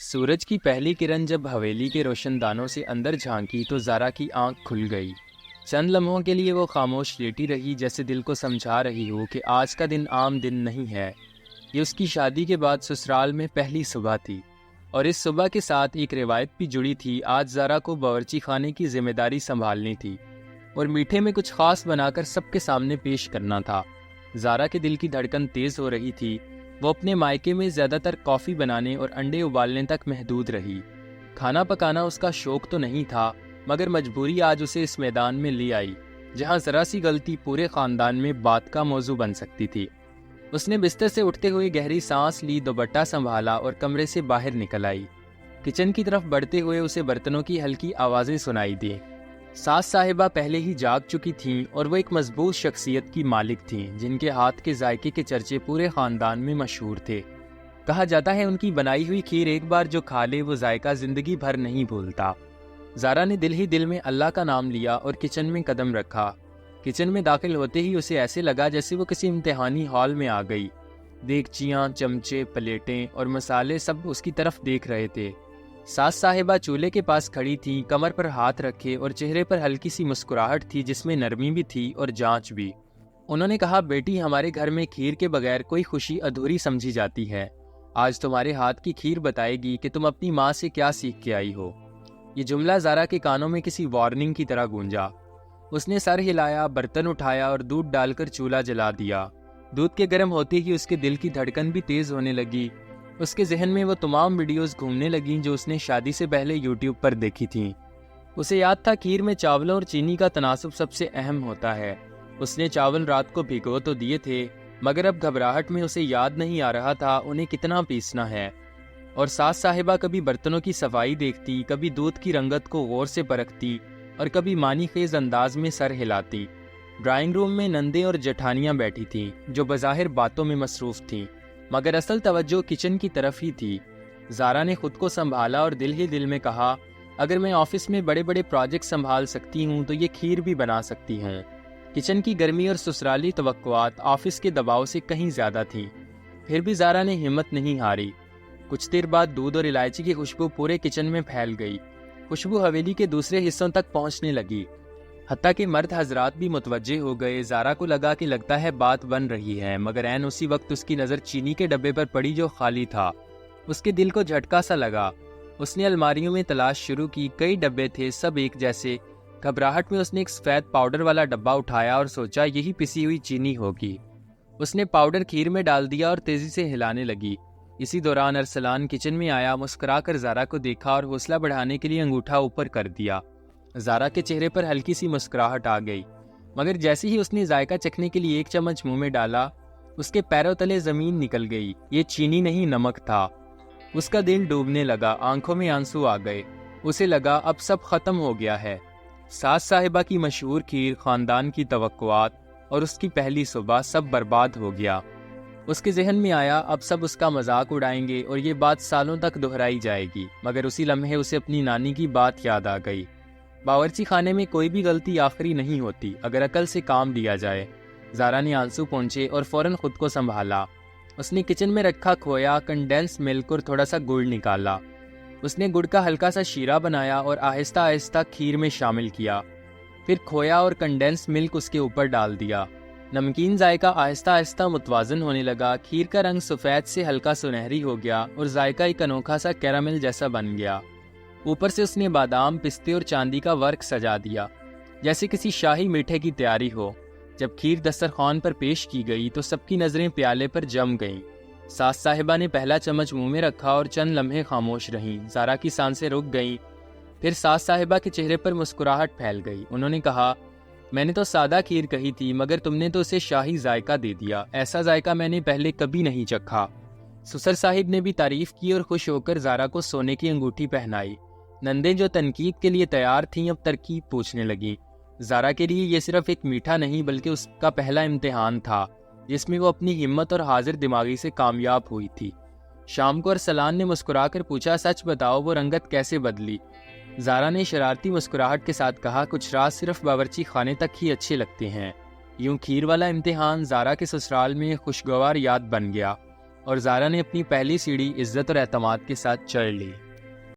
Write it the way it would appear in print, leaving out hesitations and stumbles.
सूरज की पहली किरण जब हवेली के रोशनदानों से अंदर झांकी तो ज़ारा की आंख खुल गई। चंद लम्हों के लिए वो खामोश लेटी रही, जैसे दिल को समझा रही हो कि आज का दिन आम दिन नहीं है। ये उसकी शादी के बाद ससुराल में पहली सुबह थी और इस सुबह के साथ एक रिवायत भी जुड़ी थी। आज ज़ारा को बावर्ची खाने की जिम्मेदारी संभालनी थी और मीठे में कुछ खास बनाकर सबके सामने पेश करना था। ज़ारा के दिल की धड़कन तेज़ हो रही थी। वो अपने मायके में ज़्यादातर कॉफ़ी बनाने और अंडे उबालने तक महदूद रही। खाना पकाना उसका शौक तो नहीं था, मगर मजबूरी आज उसे इस मैदान में ले आई जहां ज़रा सी गलती पूरे ख़ानदान में बात का मौजू बन सकती थी। उसने बिस्तर से उठते हुए गहरी सांस ली, दुपट्टा संभाला और कमरे से बाहर निकल आई। किचन की तरफ बढ़ते हुए उसे बर्तनों की हल्की आवाज़ें सुनाई दी। सास साहिबा पहले ही जाग चुकी थीं और वो एक मजबूत शख्सियत की मालिक थीं, जिनके हाथ के जायके के चर्चे पूरे खानदान में मशहूर थे। कहा जाता है उनकी बनाई हुई खीर एक बार जो खा ले वो जायका जिंदगी भर नहीं भूलता। ज़ारा ने दिल ही दिल में अल्लाह का नाम लिया और किचन में कदम रखा। किचन में दाखिल होते ही उसे ऐसे लगा जैसे वो किसी इम्तिहानी हॉल में आ गई। देगचियाँ, चमचे, प्लेटें और मसाले सब उसकी तरफ देख रहे थे। सास साहिबा चूल्हे के पास खड़ी थी, कमर पर हाथ रखे और चेहरे पर हल्की सी मुस्कुराहट थी जिसमें नरमी भी थी और जांच भी। उन्होंने कहा, बेटी, हमारे घर में खीर के बगैर कोई खुशी अधूरी समझी जाती है। आज तुम्हारे हाथ की खीर बताएगी कि तुम अपनी माँ से क्या सीख के आई हो। ये जुमला ज़ारा के कानों में किसी वार्निंग की तरह गूंजा। उसने सर हिलाया, बर्तन उठाया और दूध डालकर चूल्हा जला दिया। दूध के गर्म होते ही उसके दिल की धड़कन भी तेज होने लगी। उसके जहन में वो तमाम वीडियोस घूमने लगीं जो उसने शादी से पहले यूट्यूब पर देखी थीं। उसे याद था खीर में चावलों और चीनी का तनासुब सबसे अहम होता है। उसने चावल रात को भिगो तो दिए थे, मगर अब घबराहट में उसे याद नहीं आ रहा था उन्हें कितना पीसना है। और सास साहिबा कभी बर्तनों की सफाई देखती, कभी दूध की रंगत को गौर से परखती और कभी मानी खेज अंदाज में सर हिलाती। ड्राइंग रूम में नंदे और जेठानियां बैठी थीं जो बज़ाहिर बातों में मसरूफ थीं, मगर असल तवज्जो किचन की तरफ ही थी। ज़ारा ने खुद को संभाला और दिल ही दिल में कहा, अगर मैं ऑफिस में बड़े बड़े प्रोजेक्ट संभाल सकती हूँ तो ये खीर भी बना सकती हूँ। किचन की गर्मी और ससुराली तवक्कुआत ऑफिस के दबाव से कहीं ज़्यादा थी। फिर भी ज़ारा ने हिम्मत नहीं हारी। कुछ देर बाद दूध और इलायची की खुशबू पूरे किचन में फैल गई। खुशबू हवेली के दूसरे हिस्सों तक पहुँचने लगी, हत्ता कि मर्द हजरात भी मुतवज्जे हो गए। ज़ारा को लगा कि लगता है बात बन रही है, मगर ऐन उसी वक्त उसकी नज़र चीनी के डब्बे पर पड़ी जो खाली था। उसके दिल को झटका सा लगा। उसने अलमारियों में तलाश शुरू की। कई डब्बे थे, सब एक जैसे। घबराहट में उसने एक सफ़ेद पाउडर वाला डब्बा उठाया और सोचा यही पिसी हुई चीनी होगी। उसने पाउडर खीर में डाल दिया और तेज़ी से हिलाने लगी। इसी दौरान अरसलान किचन में आया, मुस्कुराकर ज़ारा को देखा और हौसला बढ़ाने के लिए अंगूठा ऊपर कर दिया। ज़ारा के चेहरे पर हल्की सी मुस्कुराहट आ गई, मगर जैसे ही उसने जायका चखने के लिए एक चम्मच मुंह में डाला, उसके पैरों तले ज़मीन निकल गई। ये चीनी नहीं, नमक था। उसका दिल डूबने लगा, आंखों में आंसू आ गए। उसे लगा अब सब खत्म हो गया है। सास साहिबा की मशहूर खीर, खानदान की तवक्कुआत और उसकी पहली सुबह, सब बर्बाद हो गया। उसके जहन में आया अब सब उसका मजाक उड़ाएंगे और ये बात सालों तक दोहराई जाएगी। मगर उसी लम्हे उसे अपनी नानी की बात याद आ गई। बावर्ची खाने में कोई भी गलती आखिरी नहीं होती अगर अकल से काम लिया जाए। ज़ारा ने आंसू पोंछे और फौरन खुद को संभाला। उसने किचन में रखा खोया, कंडेंस मिल्क और थोड़ा सा गुड़ निकाला। उसने गुड़ का हल्का सा शीरा बनाया और आहिस्ता आहिस्ता खीर में शामिल किया। फिर खोया और कंडेंस मिल्क उसके ऊपर डाल दिया। नमकीन जायका आहिस्ता आहिस्ता मुतवाजन होने लगा। खीर का रंग सफ़ेद से हल्का सुनहरी हो गया और जायका एक अनोखा सा कैरामल जैसा बन गया। ऊपर से उसने बादाम, पिस्ते और चांदी का वर्क सजा दिया, जैसे किसी शाही मीठे की तैयारी हो। जब खीर दस्तरखान पर पेश की गई तो सबकी नज़रें प्याले पर जम गईं। सास साहिबा ने पहला चम्मच मुंह में रखा और चंद लम्हे खामोश रहीं। ज़ारा की सांसें रुक गईं। फिर सास साहिबा के चेहरे पर मुस्कुराहट फैल गई। उन्होंने कहा, मैंने तो सादा खीर कही थी, मगर तुमने तो उसे शाही जायका दे दिया। ऐसा जायका मैंने पहले कभी नहीं चखा। ससुर साहिब ने भी तारीफ की और खुश होकर ज़ारा को सोने की अंगूठी पहनाई। नंदे जो तनकीद के लिए तैयार थीं अब तरकीब पूछने लगी। ज़ारा के लिए ये सिर्फ एक मीठा नहीं बल्कि उसका पहला इम्तिहान था, जिसमें वो अपनी हिम्मत और हाजिर दिमागी से कामयाब हुई थी। शाम को अरसलान ने मुस्कुराकर पूछा, सच बताओ वो रंगत कैसे बदली? ज़ारा ने शरारती मुस्कुराहट के साथ कहा, कुछ राज सिर्फ बावर्ची खाने तक ही अच्छे लगते हैं। यूं खीर वाला इम्तिहान ज़ारा के ससुराल में खुशगवार याद बन गया। اور زارا نے اپنی پہلی سیڑھی عزت اور اعتماد کے ساتھ چڑھ لی۔